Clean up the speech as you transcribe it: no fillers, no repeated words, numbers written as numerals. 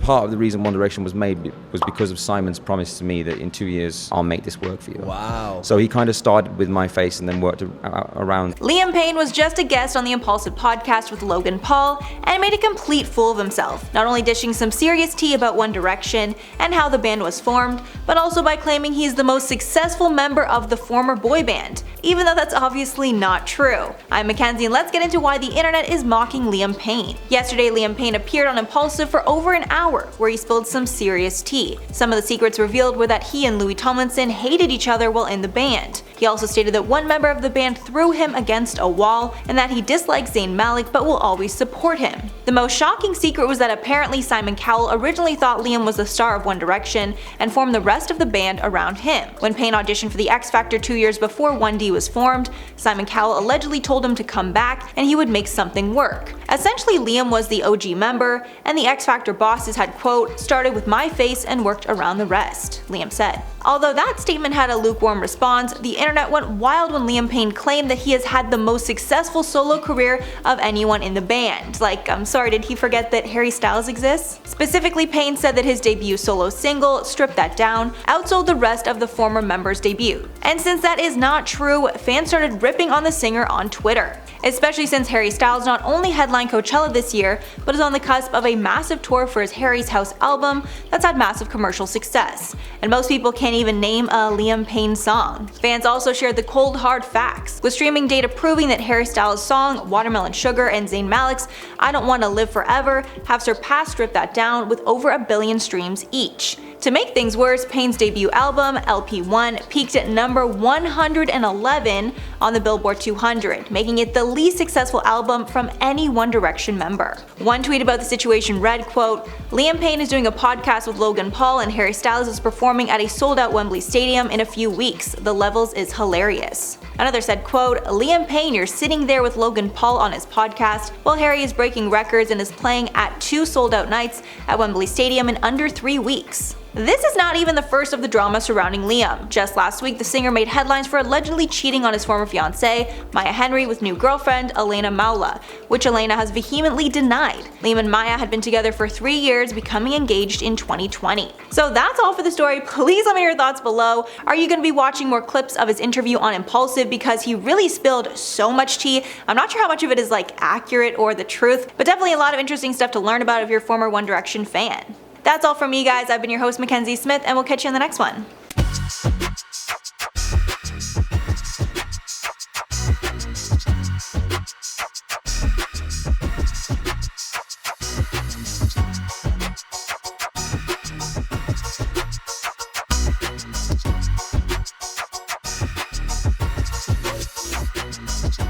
part of the reason One Direction was made was because of Simon's promise to me that in 2 years I'll make this work for you. Wow. So he kind of started with My Face and then worked around. Liam Payne was just a guest on the Impulsive podcast with Logan Paul and made a complete fool of himself, not only dishing some serious tea about One Direction and how the band was formed, but also by claiming he's the most successful member of the former boy band, even though that's obviously not true. I'm Mackenzie, and let's get into why the internet is mocking Liam Payne. Yesterday, Liam Payne appeared on Impulsive for over an hour, where he spilled some serious tea. Some of the secrets revealed were that he and Louis Tomlinson hated each other while in the band. He also stated that one member of the band threw him against a wall, and that he dislikes Zayn Malik but will always support him. The most shocking secret was that apparently Simon Cowell originally thought Liam was the star of One Direction and formed the rest of the band around him. When Payne auditioned for the X Factor 2 years before 1D was formed, Simon Cowell allegedly told him to come back and he would make something work. Essentially, Liam was the OG member, and the X Factor bosses had, quote, started with My Face and worked around the rest, Liam said. Although that statement had a lukewarm response, the internet went wild when Liam Payne claimed that he has had the most successful solo career of anyone in the band. Like, I'm sorry, did he forget that Harry Styles exists? Specifically, Payne said that his debut solo single, Strip That Down, outsold the rest of the former members' debut. And since that is not true, fans started ripping on the singer on Twitter. Especially since Harry Styles not only headlined Coachella this year, but is on the cusp of a massive tour for his Harry's House album that's had massive commercial success. And most people can't even name a Liam Payne song. Fans also shared the cold hard facts, with streaming data proving that Harry Styles' song Watermelon Sugar and Zayn Malik's I Don't Wanna Live Forever have surpassed Strip That Down with over 1 billion streams each. To make things worse, Payne's debut album, LP1, peaked at number 111 on the Billboard 200, making it the least successful album from any One Direction member. One tweet about the situation read, quote, Liam Payne is doing a podcast with Logan Paul and Harry Styles is performing at a sold-out Wembley Stadium in a few weeks. The levels is hilarious. Another said, quote, Liam Payne, you're sitting there with Logan Paul on his podcast while Harry is breaking records and is playing at 2 sold-out nights at Wembley Stadium in under 3 weeks. This is not even the first of the drama surrounding Liam. Just last week, the singer made headlines for allegedly cheating on his former fiancée, Maya Henry, with new girlfriend Elena Maula, which Elena has vehemently denied. Liam and Maya had been together for 3 years, becoming engaged in 2020. So that's all for the story. Please let me know your thoughts below. Are you going to be watching more clips of his interview on Impulsive, because he really spilled so much tea? I'm not sure how much of it is accurate or the truth, but definitely a lot of interesting stuff to learn about if you're a former One Direction fan. That's all from me, guys. I've been your host, Mackenzie Smith, and we'll catch you in the next one.